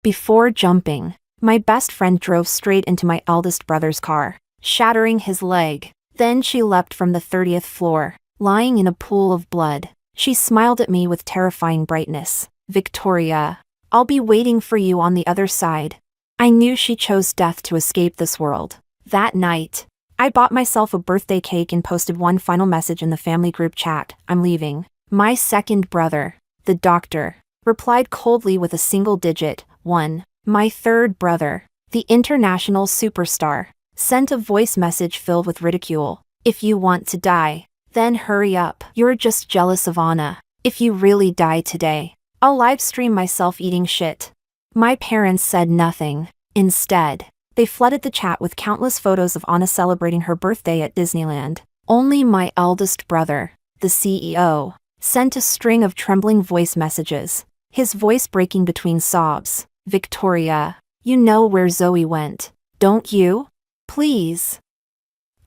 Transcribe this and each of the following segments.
Before jumping, my best friend drove straight into my eldest brother's car, shattering his leg. Then she leapt from the 30th floor, lying in a pool of blood. She smiled at me with terrifying brightness. "Victoria, I'll be waiting for you on the other side." I knew she chose death to escape this world. That night, I bought myself a birthday cake and posted one final message in the family group chat: "I'm leaving." My second brother, the doctor, replied coldly with a single-digit 1. My third brother, the international superstar, sent a voice message filled with ridicule. "If you want to die, then hurry up. You're just jealous of Anna. If you really die today, I'll livestream myself eating shit." My parents said nothing. Instead, they flooded the chat with countless photos of Anna celebrating her birthday at Disneyland. Only my eldest brother, the CEO, sent a string of trembling voice messages, his voice breaking between sobs. "Victoria, you know where Zoe went, don't you? Please.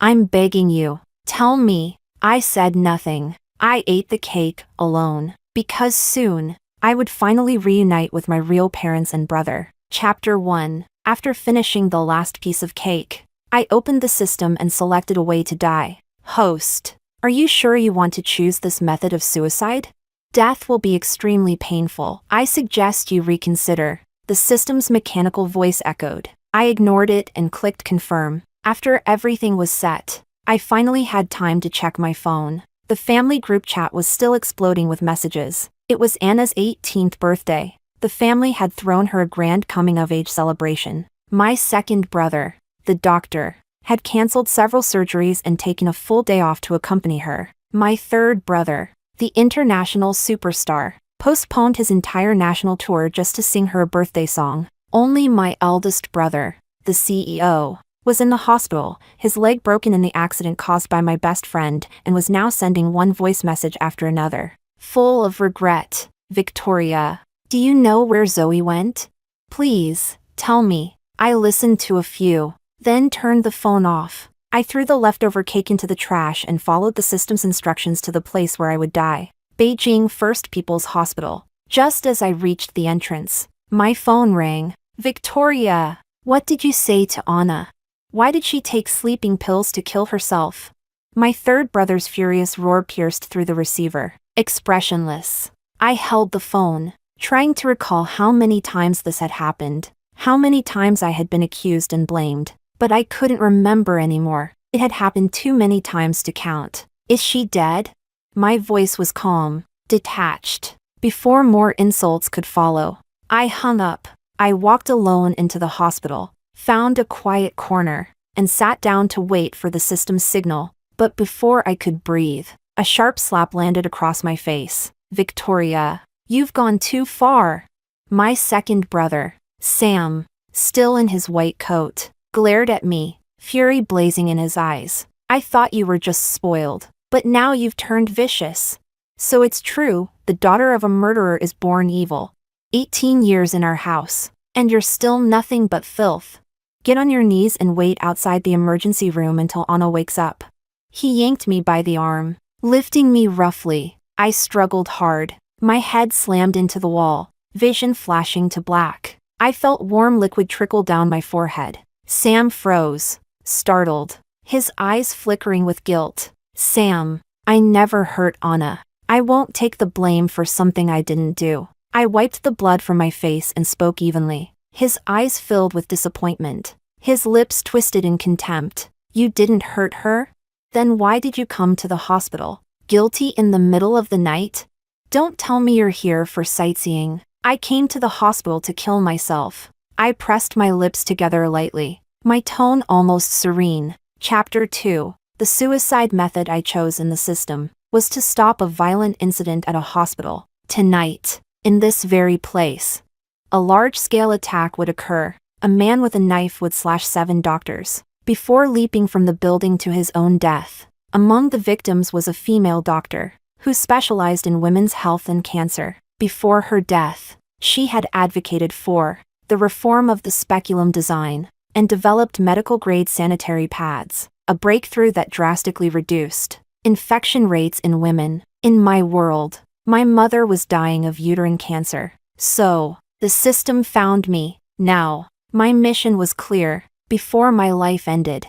I'm begging you, tell me." I said nothing. I ate the cake alone, because soon, I would finally reunite with my real parents and brother. Chapter 1. After finishing the last piece of cake, I opened the system and selected a way to die. Host, are you sure you want to choose this method of suicide? Death will be extremely painful. I suggest you reconsider. The system's mechanical voice echoed. I ignored it and clicked confirm. After everything was set, I finally had time to check my phone. The family group chat was still exploding with messages. It was Anna's 18th birthday. The family had thrown her a grand coming-of-age celebration. My second brother, the doctor, had canceled several surgeries and taken a full day off to accompany her. My third brother, the international superstar, postponed his entire national tour just to sing her a birthday song. Only my eldest brother, the CEO, was in the hospital, his leg broken in the accident caused by my best friend, and was now sending one voice message after another, full of regret. "Victoria, do you know where Zoe went? Please, tell me." I listened to a few, then turned the phone off. I threw the leftover cake into the trash and followed the system's instructions to the place where I would die. Beijing First People's Hospital. Just as I reached the entrance, my phone rang. "Victoria, what did you say to Anna? Why did she take sleeping pills to kill herself?" My third brother's furious roar pierced through the receiver. Expressionless, I held the phone, trying to recall how many times this had happened, how many times I had been accused and blamed, but I couldn't remember anymore. It had happened too many times to count. "Is she dead?" My voice was calm, detached. Before more insults could follow, I hung up. I walked alone into the hospital, found a quiet corner, and sat down to wait for the system's signal. But before I could breathe, a sharp slap landed across my face. "Victoria, you've gone too far." My second brother, Sam, still in his white coat, glared at me, fury blazing in his eyes. "I thought you were just spoiled, but now you've turned vicious. So it's true, the daughter of a murderer is born evil. 18 years in our house, and you're still nothing but filth. Get on your knees and wait outside the emergency room until Anna wakes up." He yanked me by the arm, lifting me roughly. I struggled hard. My head slammed into the wall, vision flashing to black. I felt warm liquid trickle down my forehead. Sam froze, startled, his eyes flickering with guilt. "Sam, I never hurt Anna. I won't take the blame for something I didn't do." I wiped the blood from my face and spoke evenly. His eyes filled with disappointment. His lips twisted in contempt. "You didn't hurt her? Then why did you come to the hospital? Guilty in the middle of the night? Don't tell me you're here for sightseeing." "I came to the hospital to kill myself." I pressed my lips together lightly, my tone almost serene. Chapter 2. The suicide method I chose in the system was to stop a violent incident at a hospital. Tonight, in this very place, a large-scale attack would occur. A man with a knife would slash 7 doctors, before leaping from the building to his own death. Among the victims was a female doctor, who specialized in women's health and cancer. Before her death, she had advocated for the reform of the speculum design, and developed medical-grade sanitary pads, a breakthrough that drastically reduced infection rates in women. In my world, my mother was dying of uterine cancer. So, The system found me. Now, my mission was clear. Before my life ended,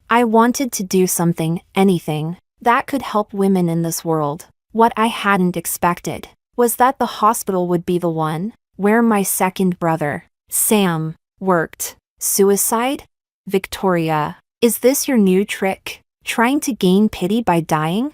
I wanted to do something, anything, that could help women in this world. What I hadn't expected was that the hospital would be the one where my second brother, Sam, worked. Suicide? Victoria, is this your new trick? Trying to gain pity by dying?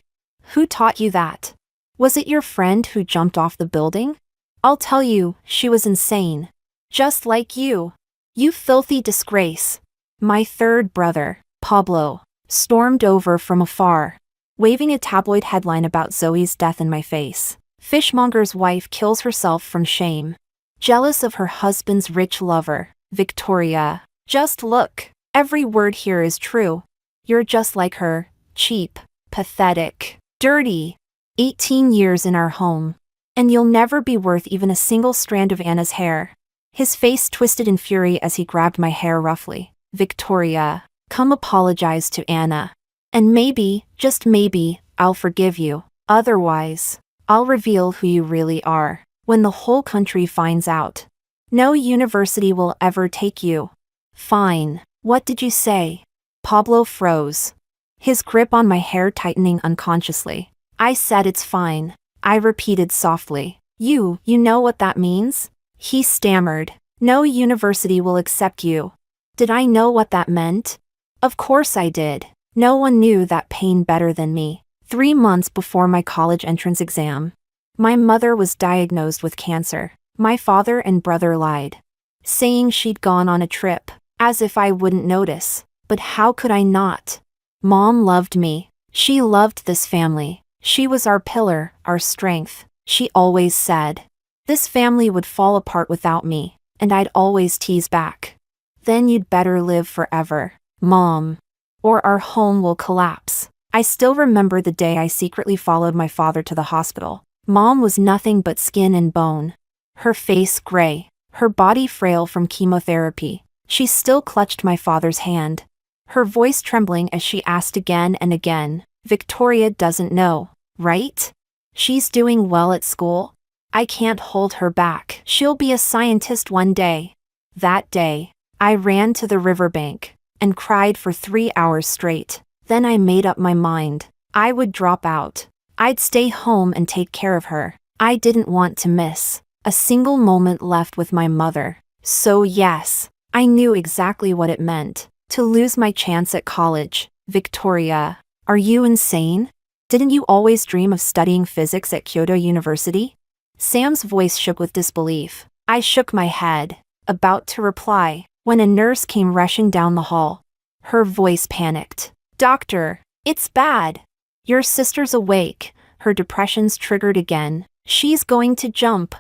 Who taught you that? Was it your friend who jumped off the building? I'll tell you, she was insane. Just like you. You filthy disgrace. My third brother, Pablo, stormed over from afar, waving a tabloid headline about Zoe's death in my face. Fishmonger's wife kills herself from shame. Jealous of her husband's rich lover, Victoria. Just look. Every word here is true. You're just like her. Cheap. Pathetic. Dirty. 18 years in our home. And you'll never be worth even a single strand of Anna's hair. His face twisted in fury as he grabbed my hair roughly. Victoria, come apologize to Anna. And maybe, just maybe, I'll forgive you. Otherwise, I'll reveal who you really are when the whole country finds out. No university will ever take you. Fine. What did you say? Pablo froze, his grip on my hair tightening unconsciously. I said it's fine. I repeated softly. You know what that means? He stammered. No university will accept you. Did I know what that meant? Of course I did. No one knew that pain better than me. 3 months before my college entrance exam, my mother was diagnosed with cancer. My father and brother lied, saying she'd gone on a trip, as if I wouldn't notice. But how could I not? Mom loved me. She loved this family. She was our pillar, our strength. She always said, this family would fall apart without me, and I'd always tease back. Then you'd better live forever, Mom, or our home will collapse. I still remember the day I secretly followed my father to the hospital. Mom was nothing but skin and bone. Her face gray, her body frail from chemotherapy. She still clutched my father's hand, her voice trembling as she asked again and again, Victoria doesn't know, right? She's doing well at school. I can't hold her back. She'll be a scientist one day. That day, I ran to the riverbank and cried for 3 hours straight. Then I made up my mind. I would drop out. I'd stay home and take care of her. I didn't want to miss a single moment left with my mother. So yes, I knew exactly what it meant to lose my chance at college. Victoria, are you insane? Didn't you always dream of studying physics at Kyoto University? Sam's voice shook with disbelief. I shook my head, about to reply, when a nurse came rushing down the hall. Her voice panicked. Doctor, it's bad. Your sister's awake. Her depression's triggered again. She's going to jump.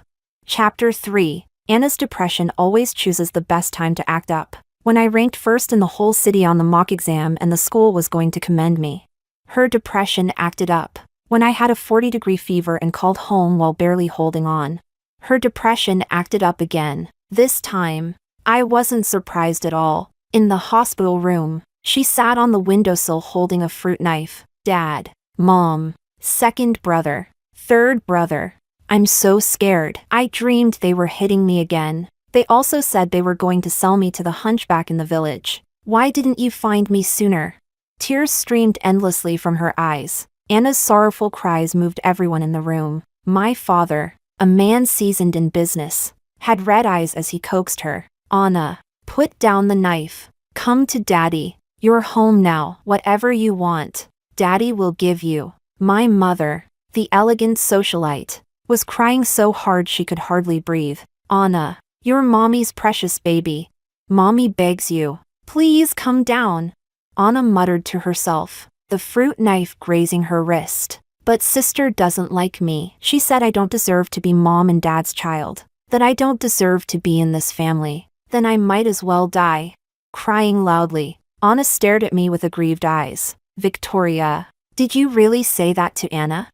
Chapter 3. Anna's depression always chooses the best time to act up. When I ranked first in the whole city on the mock exam and the school was going to commend me, her depression acted up. When I had a 40-degree fever and called home while barely holding on, her depression acted up again. This time, I wasn't surprised at all. In the hospital room, she sat on the windowsill holding a fruit knife. Dad, Mom, second brother, third brother. I'm so scared. I dreamed they were hitting me again. They also said they were going to sell me to the hunchback in the village. Why didn't you find me sooner? Tears streamed endlessly from her eyes. Anna's sorrowful cries moved everyone in the room. My father, a man seasoned in business, had red eyes as he coaxed her. Anna, put down the knife. Come to Daddy. You're home now. Whatever you want, Daddy will give you. My mother, the elegant socialite, was crying so hard she could hardly breathe. Anna, you're Mommy's precious baby. Mommy begs you. Please come down. Anna muttered to herself, the fruit knife grazing her wrist. But sister doesn't like me. She said I don't deserve to be Mom and Dad's child. That I don't deserve to be in this family. Then I might as well die. Crying loudly, Anna stared at me with aggrieved eyes. Victoria, did you really say that to Anna?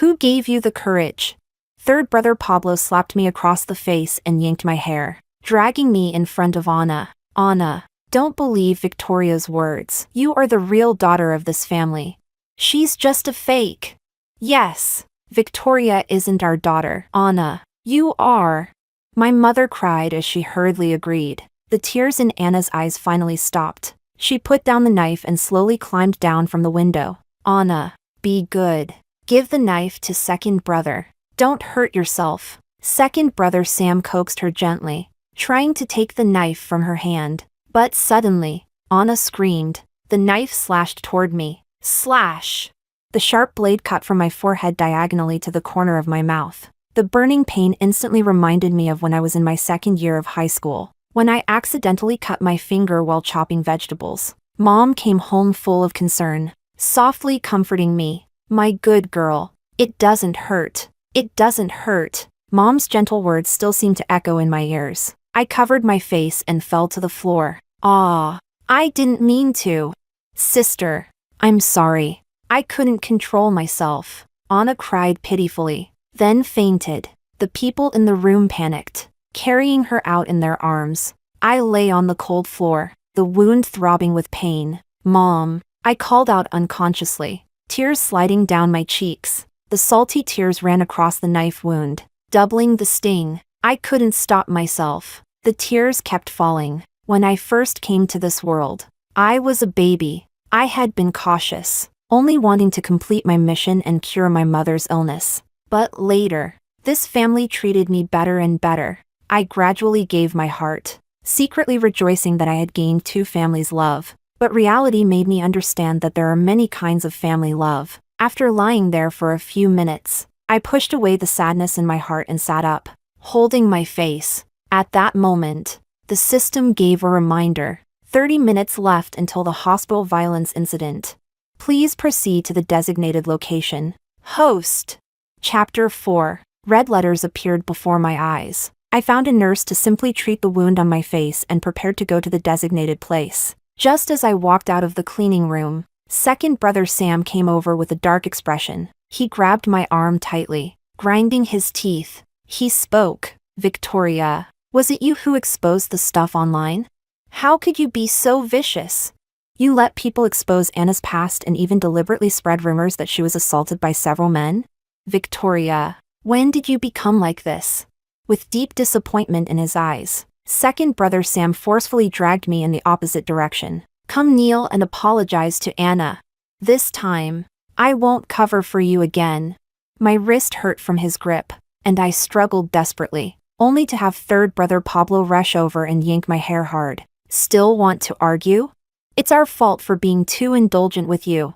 Who gave you the courage? Third brother Pablo slapped me across the face and yanked my hair, dragging me in front of Anna. Anna, don't believe Victoria's words. You are the real daughter of this family. She's just a fake. Yes, Victoria isn't our daughter. Anna, you are. My mother cried as she hurriedly agreed. The tears in Anna's eyes finally stopped. She put down the knife and slowly climbed down from the window. Anna, be good. Give the knife to second brother. Don't hurt yourself. Second brother Sam coaxed her gently, trying to take the knife from her hand. But suddenly, Anna screamed. The knife slashed toward me. Slash! The sharp blade cut from my forehead diagonally to the corner of my mouth. The burning pain instantly reminded me of when I was in my second year of high school, when I accidentally cut my finger while chopping vegetables. Mom came home full of concern, softly comforting me. My good girl. It doesn't hurt. It doesn't hurt. Mom's gentle words still seemed to echo in my ears. I covered my face and fell to the floor. Ah, I didn't mean to. Sister, I'm sorry. I couldn't control myself. Anna cried pitifully, then fainted. The people in the room panicked, carrying her out in their arms. I lay on the cold floor, the wound throbbing with pain. Mom, I called out unconsciously, tears sliding down my cheeks. The salty tears ran across the knife wound, doubling the sting. I couldn't stop myself. The tears kept falling. When I first came to this world, I was a baby. I had been cautious, only wanting to complete my mission and cure my mother's illness. But later, this family treated me better and better. I gradually gave my heart, secretly rejoicing that I had gained two families' love. But reality made me understand that there are many kinds of family love. After lying there for a few minutes, I pushed away the sadness in my heart and sat up, holding my face. At that moment, the system gave a reminder. 30 minutes left until the hospital violence incident. Please proceed to the designated location. Host. Chapter 4. Red letters appeared before my eyes. I found a nurse to simply treat the wound on my face and prepared to go to the designated place. Just as I walked out of the cleaning room, second brother Sam came over with a dark expression. He grabbed my arm tightly, grinding his teeth. He spoke. Victoria, was it you who exposed the stuff online? How could you be so vicious? You let people expose Anna's past and even deliberately spread rumors that she was assaulted by several men? Victoria, when did you become like this? With deep disappointment in his eyes, second brother Sam forcefully dragged me in the opposite direction. Come kneel and apologize to Anna. This time, I won't cover for you again. My wrist hurt from his grip, and I struggled desperately, only to have third brother Pablo rush over and yank my hair hard. Still want to argue? It's our fault for being too indulgent with you.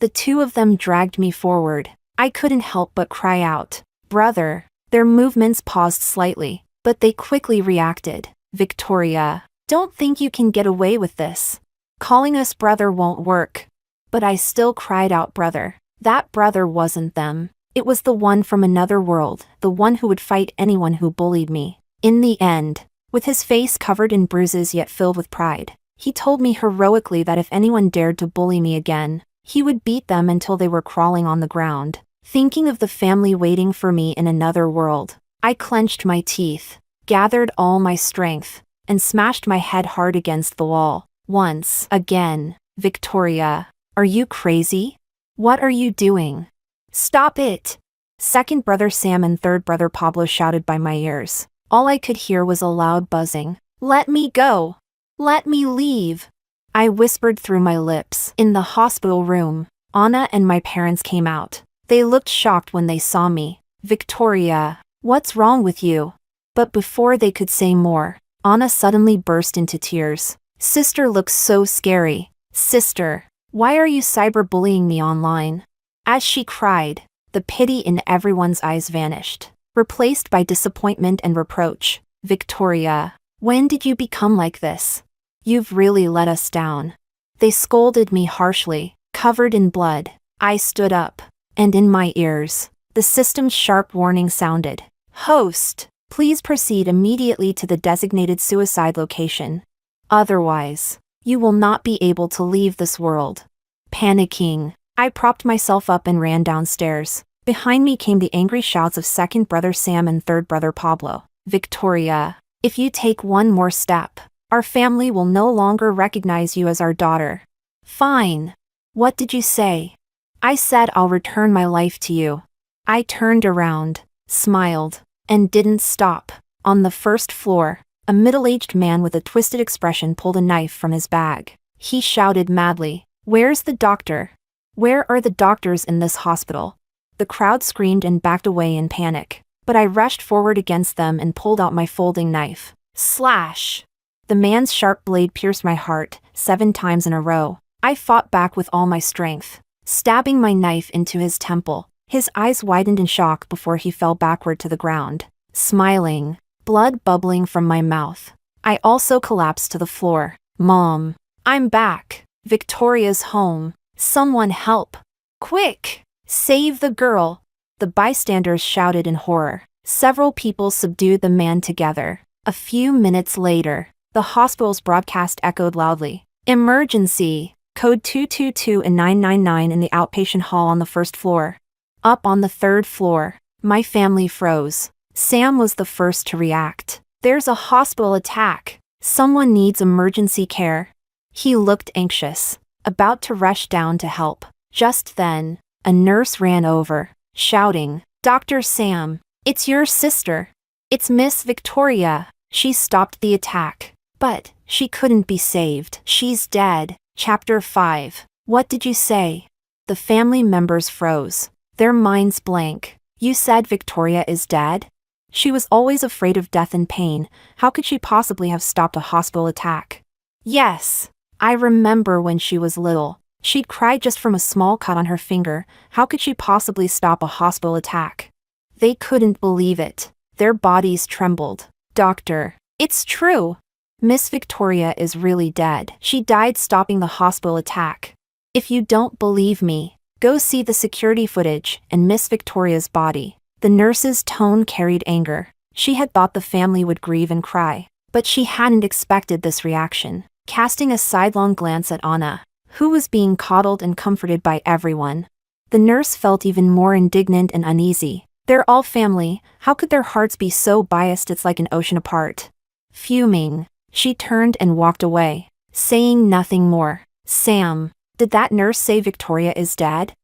The two of them dragged me forward. I couldn't help but cry out, brother. Their movements paused slightly, but they quickly reacted. Victoria, don't think you can get away with this. Calling us brother won't work. But I still cried out brother. That brother wasn't them. It was the one from another world, the one who would fight anyone who bullied me. In the end, with his face covered in bruises yet filled with pride, he told me heroically that if anyone dared to bully me again, he would beat them until they were crawling on the ground. Thinking of the family waiting for me in another world, I clenched my teeth, gathered all my strength, and smashed my head hard against the wall. Once again. Victoria, are you crazy? What are you doing? Stop it! Second brother Sam and third brother Pablo shouted by my ears. All I could hear was a loud buzzing. Let me go! Let me leave! I whispered through my lips. In the hospital room, Anna and my parents came out. They looked shocked when they saw me. Victoria, what's wrong with you? But before they could say more, Anna suddenly burst into tears. Sister looks so scary. Sister, why are you cyberbullying me online? As she cried, the pity in everyone's eyes vanished, replaced by disappointment and reproach. Victoria, when did you become like this? You've really let us down. They scolded me harshly, covered in blood. I stood up, and in my ears, the system's sharp warning sounded. Host, please proceed immediately to the designated suicide location. Otherwise, you will not be able to leave this world. Panicking, I propped myself up and ran downstairs. Behind me came the angry shouts of second brother Sam and third brother Pablo. Victoria, if you take one more step, our family will no longer recognize you as our daughter. Fine. What did you say? I said I'll return my life to you. I turned around, smiled, and didn't stop. On the first floor, a middle-aged man with a twisted expression pulled a knife from his bag. He shouted madly, "Where's the doctor? Where are the doctors in this hospital?" The crowd screamed and backed away in panic, but I rushed forward against them and pulled out my folding knife. Slash! The man's sharp blade pierced my heart 7 times in a row. I fought back with all my strength, stabbing my knife into his temple. His eyes widened in shock before he fell backward to the ground, smiling, blood bubbling from my mouth. I also collapsed to the floor. "Mom, I'm back. Victoria's home. Someone help. Quick! Save the girl!" The bystanders shouted in horror. Several people subdued the man together. A few minutes later, the hospital's broadcast echoed loudly. "Emergency! Code 222 and 999 in the outpatient hall on the first floor." Up on the third floor, my family froze. Sam was the first to react. "There's a hospital attack. Someone needs emergency care." He looked anxious, about to rush down to help. Just then, a nurse ran over, shouting, "Dr. Sam, it's your sister. It's Miss Victoria. She stopped the attack. But she couldn't be saved. She's dead." Chapter 5. What did you say? The family members froze, their minds blank. "You said Victoria is dead?" She was always afraid of death and pain. How could she possibly have stopped a hospital attack? "Yes. I remember when she was little. She'd cried just from a small cut on her finger. How could she possibly stop a hospital attack?" They couldn't believe it. Their bodies trembled. "Doctor, it's true. Miss Victoria is really dead. She died stopping the hospital attack. If you don't believe me, go see the security footage and Miss Victoria's body." The nurse's tone carried anger. She had thought the family would grieve and cry, but she hadn't expected this reaction. Casting a sidelong glance at Anna, who was being coddled and comforted by everyone, the nurse felt even more indignant and uneasy. They're all family. How could their hearts be so biased it's like an ocean apart? Fuming, she turned and walked away, saying nothing more. "Sam, did that nurse say Victoria is dead?"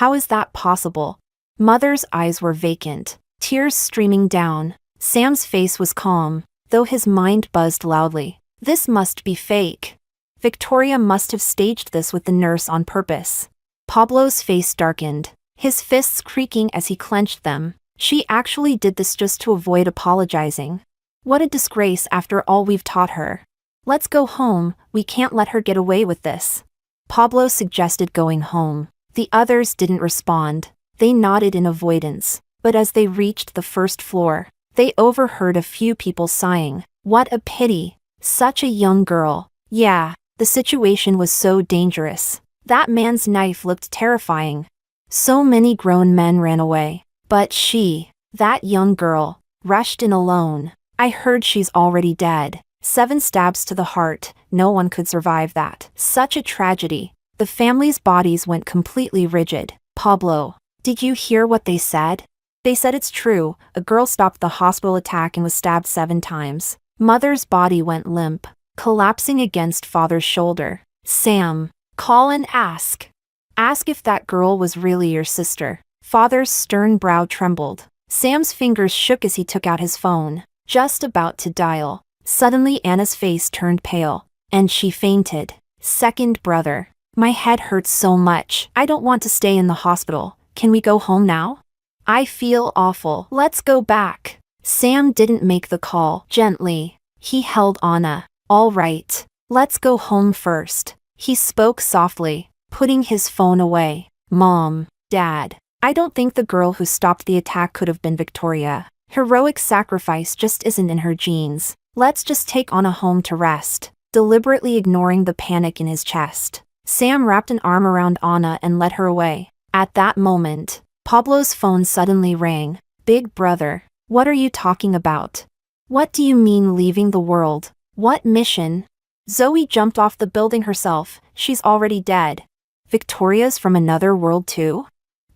How is that possible?" Mother's eyes were vacant, tears streaming down. Sam's face was calm, though his mind buzzed loudly. This must be fake. Victoria must have staged this with the nurse on purpose. Pablo's face darkened, his fists creaking as he clenched them. She actually did this just to avoid apologizing. What a disgrace after all we've taught her. "Let's go home, we can't let her get away with this." Pablo suggested going home. The others didn't respond. They nodded in avoidance, but as they reached the first floor, they overheard a few people sighing. "What a pity. Such a young girl." Yeah, the situation was so dangerous. That man's knife looked terrifying. So many grown men ran away. But she, that young girl, rushed in alone. "I heard she's already dead. 7 stabs to the heart, no one could survive that." Such a tragedy. The family's bodies went completely rigid. "Pablo, did you hear what they said?" "They said it's true. A girl stopped the hospital attack and was stabbed 7 times. Mother's body went limp, collapsing against father's shoulder. "Sam, call and ask. Ask if that girl was really your sister." Father's stern brow trembled. Sam's fingers shook as he took out his phone, just about to dial. Suddenly Anna's face turned pale, and she fainted. "Second brother, my head hurts so much. I don't want to stay in the hospital. Can we go home now?" "I feel awful. Let's go back." Sam didn't make the call. Gently, he held Anna. "All right, let's go home first." He spoke softly, putting his phone away. "Mom, Dad, I don't think the girl who stopped the attack could have been Victoria. Heroic sacrifice just isn't in her genes. Let's just take Anna home to rest." Deliberately ignoring the panic in his chest, Sam wrapped an arm around Anna and led her away. At that moment, Pablo's phone suddenly rang. "Big brother, what are you talking about? What do you mean leaving the world? What mission?" "Zoe jumped off the building herself. She's already dead." "Victoria's from another world too?"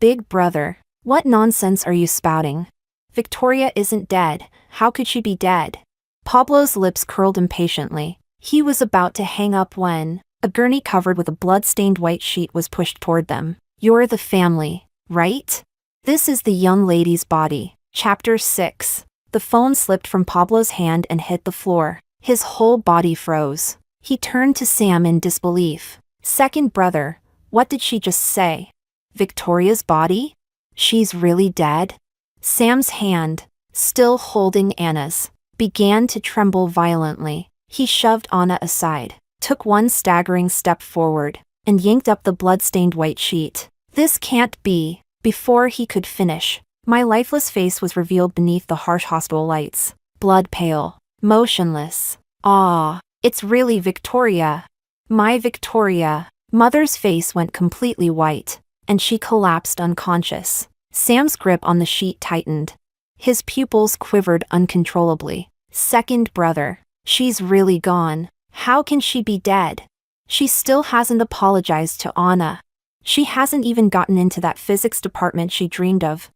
"Big brother, what nonsense are you spouting? Victoria isn't dead. How could she be dead?" Pablo's lips curled impatiently. He was about to hang up when a gurney covered with a blood-stained white sheet was pushed toward them. "You're the family, right? This is the young lady's body." Chapter 6. The phone slipped from Pablo's hand and hit the floor. His whole body froze. He turned to Sam in disbelief. Second brother, what did she just say? Victoria's body? She's really dead? Sam's hand, still holding Anna's, began to tremble violently. He shoved Anna aside, took one staggering step forward, and yanked up the blood-stained white sheet. This can't be. Before he could finish, my lifeless face was revealed beneath the harsh hospital lights. Blood pale, motionless. Ah, it's really Victoria. My Victoria. Mother's face went completely white, and she collapsed unconscious. Sam's grip on the sheet tightened. His pupils quivered uncontrollably. Second brother. She's really gone. How can she be dead? She still hasn't apologized to Anna. She hasn't even gotten into that physics department she dreamed of.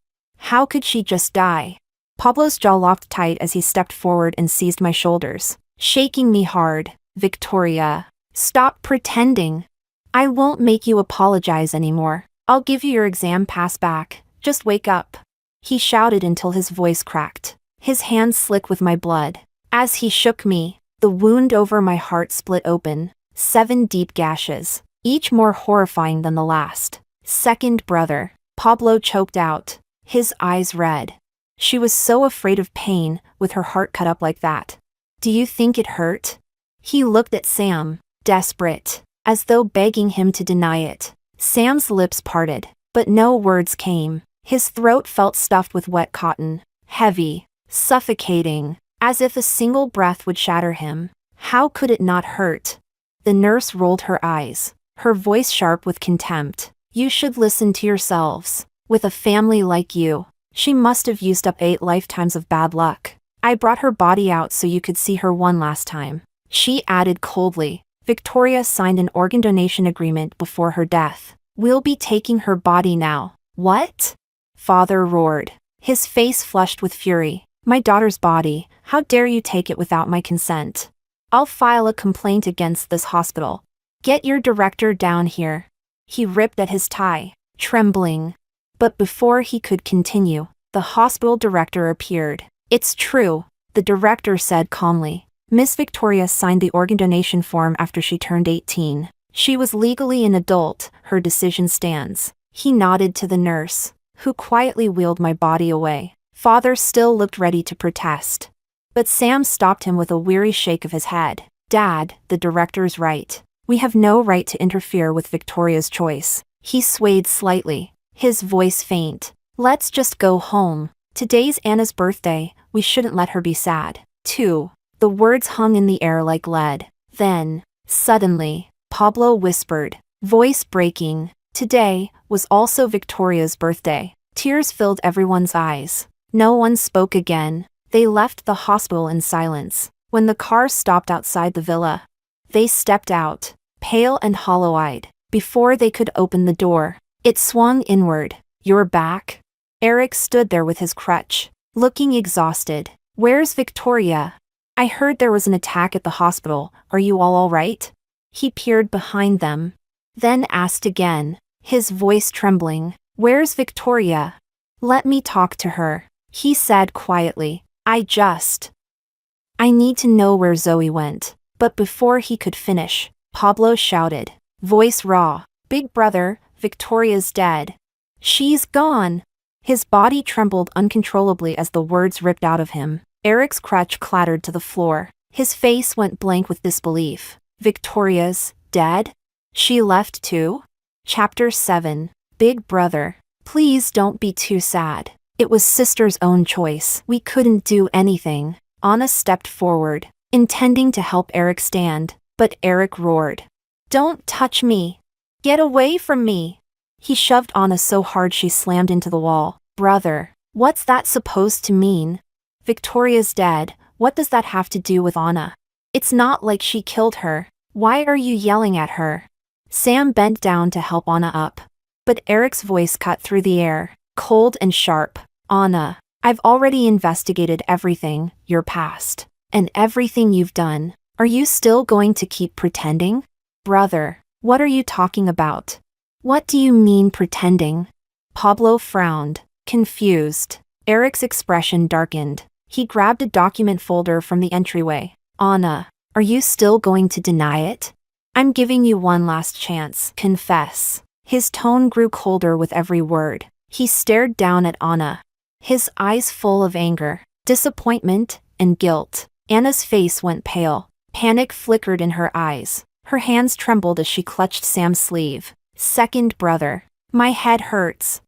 How could she just die? Pablo's jaw locked tight as he stepped forward and seized my shoulders, shaking me hard. Victoria, stop pretending. I won't make you apologize anymore. I'll give you your exam pass back. Just wake up. He shouted until his voice cracked, his hands slick with my blood. As he shook me, the wound over my heart split open, 7 deep gashes, each more horrifying than the last. Second brother, Pablo choked out, his eyes red. She was so afraid of pain, with her heart cut up like that. Do you think it hurt? He looked at Sam, desperate, as though begging him to deny it. Sam's lips parted, but no words came. His throat felt stuffed with wet cotton, heavy, suffocating, as if a single breath would shatter him. How could it not hurt? The nurse rolled her eyes, her voice sharp with contempt. You should listen to yourselves. With a family like you, she must have used up 8 lifetimes of bad luck. I brought her body out so you could see her one last time. She added coldly. Victoria signed an organ donation agreement before her death. We'll be taking her body now. What? Father roared, his face flushed with fury. My daughter's body, how dare you take it without my consent? I'll file a complaint against this hospital. Get your director down here. He ripped at his tie, trembling. But before he could continue, the hospital director appeared. It's true, the director said calmly. Miss Victoria signed the organ donation form after she turned 18. She was legally an adult, her decision stands. He nodded to the nurse, who quietly wheeled my body away. Father still looked ready to protest. But Sam stopped him with a weary shake of his head. Dad, the director's right. We have no right to interfere with Victoria's choice. He swayed slightly, his voice faint. Let's just go home. Today's Anna's birthday, we shouldn't let her be sad. 2. The words hung in the air like lead. Then, suddenly, Pablo whispered, voice breaking, today was also Victoria's birthday. Tears filled everyone's eyes. No one spoke again. They left the hospital in silence. When the car stopped outside the villa, they stepped out, pale and hollow-eyed. Before they could open the door, it swung inward. You're back? Eric stood there with his crutch, looking exhausted. Where's Victoria? I heard there was an attack at the hospital. Are you all right? He peered behind them, then asked again, his voice trembling. Where's Victoria? Let me talk to her, he said quietly. I need to know where Zoe went. But before he could finish, Pablo shouted, voice raw, Big brother, Victoria's dead. She's gone. His body trembled uncontrollably as the words ripped out of him. Eric's crutch clattered to the floor. His face went blank with disbelief. Victoria's dead? She left too? Chapter 7. Big brother. Please don't be too sad. It was sister's own choice. We couldn't do anything. Anna stepped forward, intending to help Eric stand, but Eric roared. Don't touch me. Get away from me. He shoved Anna so hard she slammed into the wall. Brother, what's that supposed to mean? Victoria's dead. What does that have to do with Anna? It's not like she killed her. Why are you yelling at her? Sam bent down to help Anna up. But Eric's voice cut through the air, cold and sharp. Anna, I've already investigated everything, your past, and everything you've done. Are you still going to keep pretending? Brother, what are you talking about? What do you mean pretending? Pablo frowned, confused. Eric's expression darkened. He grabbed a document folder from the entryway. Anna, are you still going to deny it? I'm giving you one last chance. Confess. His tone grew colder with every word. He stared down at Anna, his eyes full of anger, disappointment, and guilt. Anna's face went pale. Panic flickered in her eyes. Her hands trembled as she clutched Sam's sleeve. Second brother. My head hurts.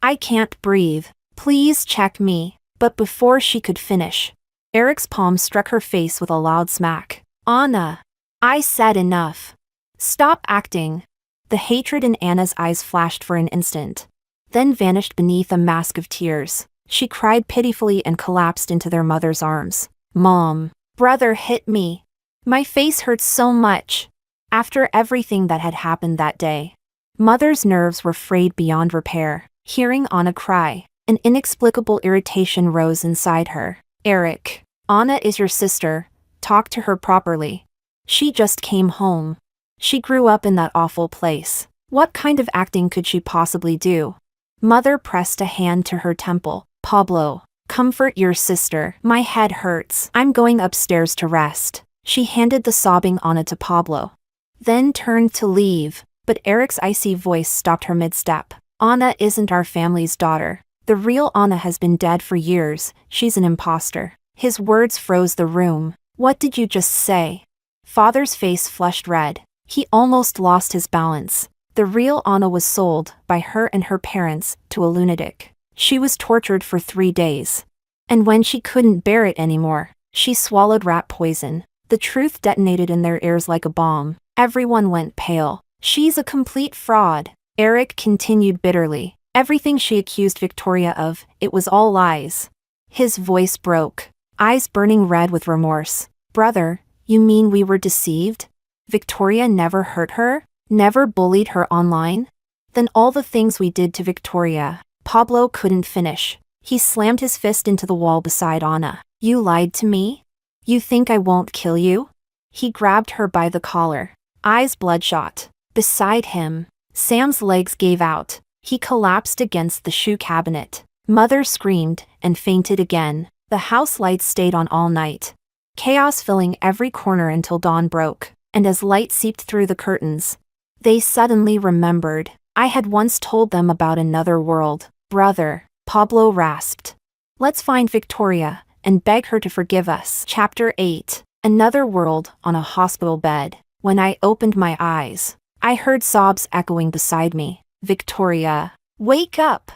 I can't breathe. Please check me. But before she could finish, Eric's palm struck her face with a loud smack. Anna. I said enough. Stop acting. The hatred in Anna's eyes flashed for an instant, then vanished beneath a mask of tears. She cried pitifully and collapsed into their mother's arms. Mom. Brother hit me. My face hurts so much. After everything that had happened that day, Mother's nerves were frayed beyond repair. Hearing Anna cry, an inexplicable irritation rose inside her. Eric. Anna is your sister. Talk to her properly. She just came home. She grew up in that awful place. What kind of acting could she possibly do? Mother pressed a hand to her temple. Pablo. Comfort your sister. My head hurts. I'm going upstairs to rest. She handed the sobbing Anna to Pablo, then turned to leave, but Eric's icy voice stopped her mid-step. Anna isn't our family's daughter. The real Anna has been dead for years. She's an imposter. His words froze the room. What did you just say? Father's face flushed red. He almost lost his balance. The real Anna was sold, by her and her parents, to a lunatic. She was tortured for 3 days. And when she couldn't bear it anymore, she swallowed rat poison. The truth detonated in their ears like a bomb. Everyone went pale. She's a complete fraud. Eric continued bitterly. Everything she accused Victoria of, it was all lies. His voice broke, eyes burning red with remorse. Brother, you mean we were deceived? Victoria never hurt her? Never bullied her online? Then all the things we did to Victoria. Pablo couldn't finish. He slammed his fist into the wall beside Anna. You lied to me? You think I won't kill you? He grabbed her by the collar, eyes bloodshot. Beside him, Sam's legs gave out. He collapsed against the shoe cabinet. Mother screamed and fainted again. The house lights stayed on all night, chaos filling every corner until dawn broke. And as light seeped through the curtains, they suddenly remembered. I had once told them about another world. Brother, Pablo rasped. Let's find Victoria and beg her to forgive us. Chapter 8. Another world on a hospital bed. When I opened my eyes, I heard sobs echoing beside me. Victoria, wake up.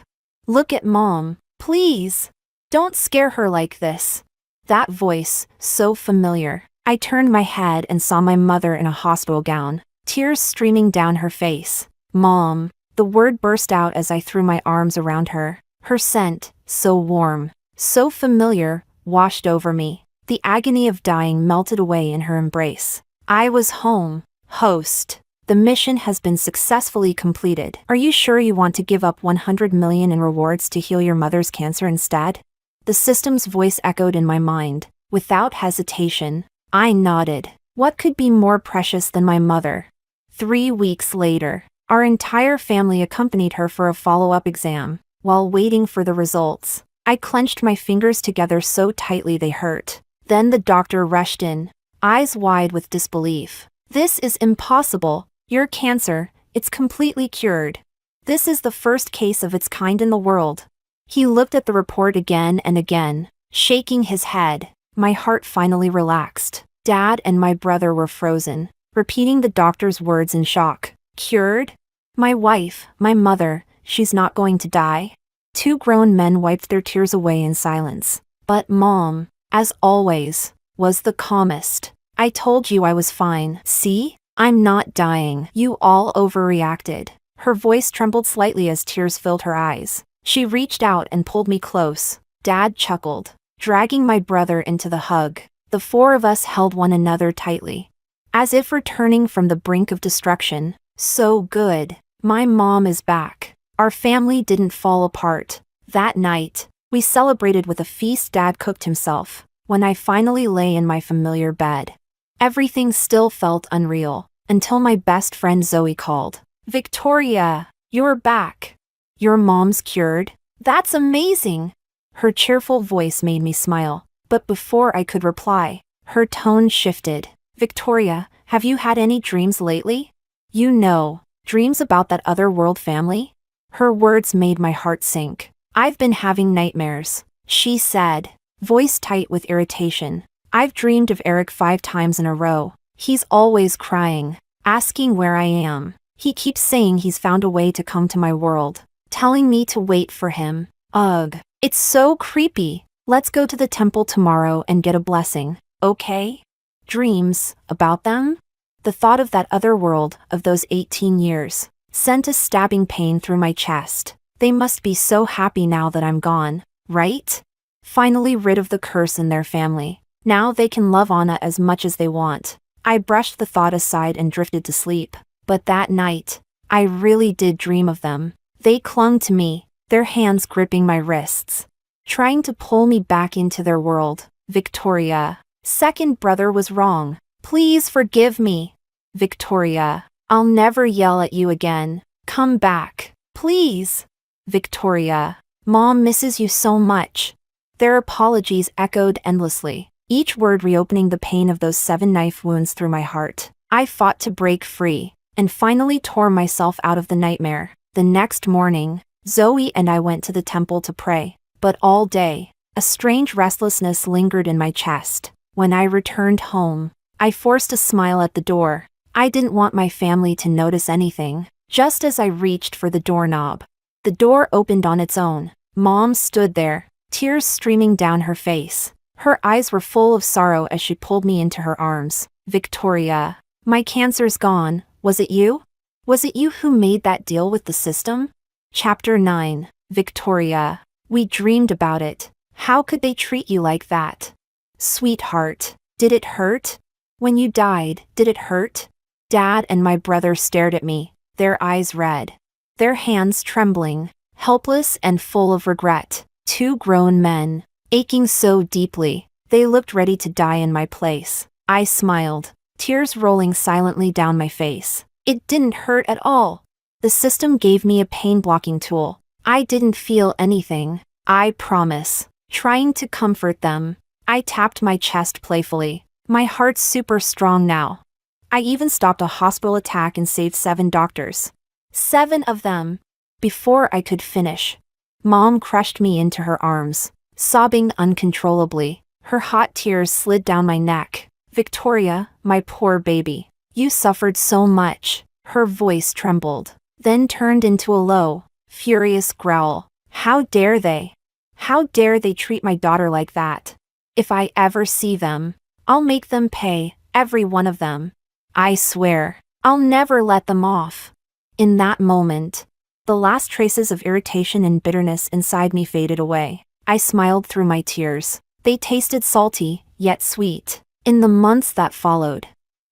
Look at Mom, please. Don't scare her like this. That voice, so familiar. I turned my head and saw my mother in a hospital gown, tears streaming down her face. Mom. The word burst out as I threw my arms around her. Her scent, so warm, so familiar, washed over me. The agony of dying melted away in her embrace. I was home. Host. The mission has been successfully completed. Are you sure you want to give up 100 million in rewards to heal your mother's cancer instead? The system's voice echoed in my mind. Without hesitation, I nodded. What could be more precious than my mother? 3 weeks later, our entire family accompanied her for a follow-up exam. While waiting for the results, I clenched my fingers together so tightly they hurt. Then the doctor rushed in, eyes wide with disbelief. This is impossible. Your cancer, it's completely cured. This is the first case of its kind in the world. He looked at the report again and again, shaking his head. My heart finally relaxed. Dad and my brother were frozen, repeating the doctor's words in shock. Cured? My wife, my mother, she's not going to die? 2 grown men wiped their tears away in silence. But Mom, as always, was the calmest. I told you I was fine. See? I'm not dying. You all overreacted. Her voice trembled slightly as tears filled her eyes. She reached out and pulled me close. Dad chuckled, dragging my brother into the hug. The 4 of us held one another tightly, as if returning from the brink of destruction. So good. My mom is back. Our family didn't fall apart. That night, we celebrated with a feast Dad cooked himself. When I finally lay in my familiar bed, everything still felt unreal, until my best friend Zoe called. Victoria, you're back. Your mom's cured? That's amazing. Her cheerful voice made me smile, but before I could reply, her tone shifted. Victoria, have you had any dreams lately? You know, dreams about that other world family? Her words made my heart sink. I've been having nightmares, she said, voice tight with irritation. I've dreamed of Eric 5 times in a row. He's always crying, asking where I am. He keeps saying he's found a way to come to my world, telling me to wait for him. Ugh, it's so creepy. Let's go to the temple tomorrow and get a blessing, okay? Dreams about them? The thought of that other world, of those 18 years, sent a stabbing pain through my chest. They must be so happy now that I'm gone, right? Finally rid of the curse in their family. Now they can love Anna as much as they want. I brushed the thought aside and drifted to sleep. But that night, I really did dream of them. They clung to me, their hands gripping my wrists, trying to pull me back into their world. Victoria, second brother was wrong. Please forgive me. Victoria, I'll never yell at you again. Come back, please. Victoria, Mom misses you so much. Their apologies echoed endlessly, each word reopening the pain of those 7 knife wounds through my heart. I fought to break free, and finally tore myself out of the nightmare. The next morning, Zoe and I went to the temple to pray, but all day, a strange restlessness lingered in my chest. When I returned home, I forced a smile at the door. I didn't want my family to notice anything. Just as I reached for the doorknob, the door opened on its own. Mom stood there, tears streaming down her face. Her eyes were full of sorrow as she pulled me into her arms. Victoria, my cancer's gone. Was it you? Was it you who made that deal with the system? Chapter 9. Victoria, we dreamed about it. How could they treat you like that? Sweetheart, did it hurt? When you died, did it hurt? Dad and my brother stared at me, their eyes red, their hands trembling, helpless and full of regret. 2 grown men, aching so deeply, they looked ready to die in my place. I smiled, tears rolling silently down my face. It didn't hurt at all. The system gave me a pain-blocking tool. I didn't feel anything, I promise. Trying to comfort them, I tapped my chest playfully. My heart's super strong now. I even stopped a hospital attack and saved 7 doctors. 7 of them. Before I could finish, Mom crushed me into her arms, sobbing uncontrollably. Her hot tears slid down my neck. Victoria, my poor baby, you suffered so much. Her voice trembled, then turned into a low, furious growl. How dare they? How dare they treat my daughter like that? If I ever see them, I'll make them pay, every one of them. I swear, I'll never let them off. In that moment, the last traces of irritation and bitterness inside me faded away. I smiled through my tears. They tasted salty, yet sweet. In the months that followed,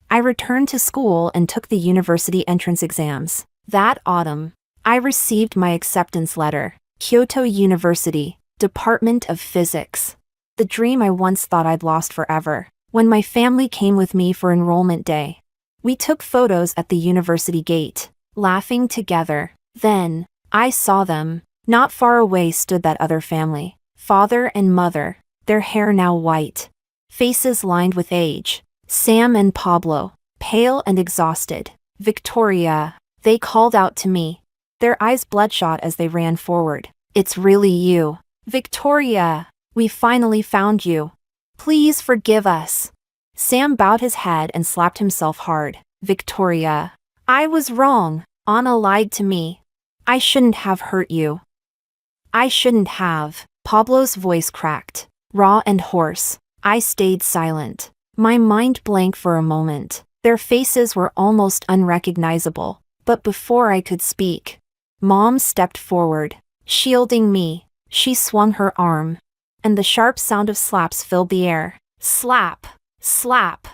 I returned to school and took the university entrance exams. That autumn, I received my acceptance letter. Kyoto University, Department of Physics. The dream I once thought I'd lost forever. When my family came with me for enrollment day, we took photos at the university gate, laughing together. Then, I saw them. Not far away stood that other family, father and mother, their hair now white, faces lined with age. Sam and Pablo, pale and exhausted. Victoria, they called out to me, their eyes bloodshot as they ran forward. It's really you. Victoria, we finally found you. Please forgive us. Sam bowed his head and slapped himself hard. Victoria, I was wrong. Anna lied to me. I shouldn't have hurt you. I shouldn't have. Pablo's voice cracked, raw and hoarse. I stayed silent, my mind blank for a moment. Their faces were almost unrecognizable. But before I could speak, Mom stepped forward, shielding me. She swung her arm, and the sharp sound of slaps filled the air. Slap! Slap!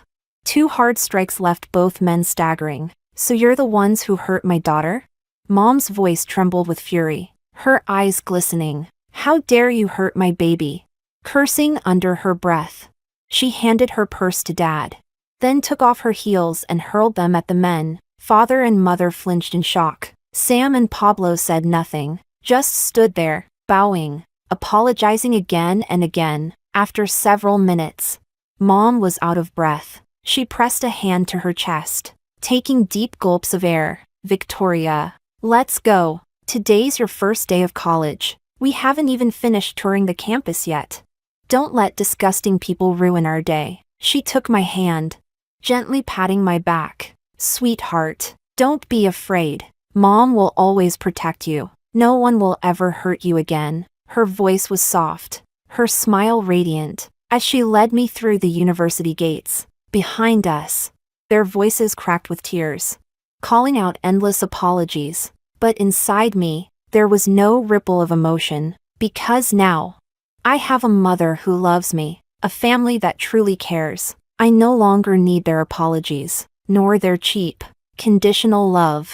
2 hard strikes left both men staggering. So you're the ones who hurt my daughter? Mom's voice trembled with fury, her eyes glistening. How dare you hurt my baby? Cursing under her breath, she handed her purse to Dad, then took off her heels and hurled them at the men. Father and mother flinched in shock. Sam and Pablo said nothing, just stood there, bowing. apologizing again and again. After several minutes, Mom was out of breath. She pressed a hand to her chest, taking deep gulps of air. Victoria, let's go. Today's your first day of college. We haven't even finished touring the campus yet. Don't let disgusting people ruin our day. She took my hand, gently patting my back. Sweetheart, don't be afraid. Mom will always protect you. No one will ever hurt you again. Her voice was soft, her smile radiant, as she led me through the university gates. Behind us, their voices cracked with tears, calling out endless apologies. But inside me, there was no ripple of emotion, because now, I have a mother who loves me, a family that truly cares. I no longer need their apologies, nor their cheap, conditional love.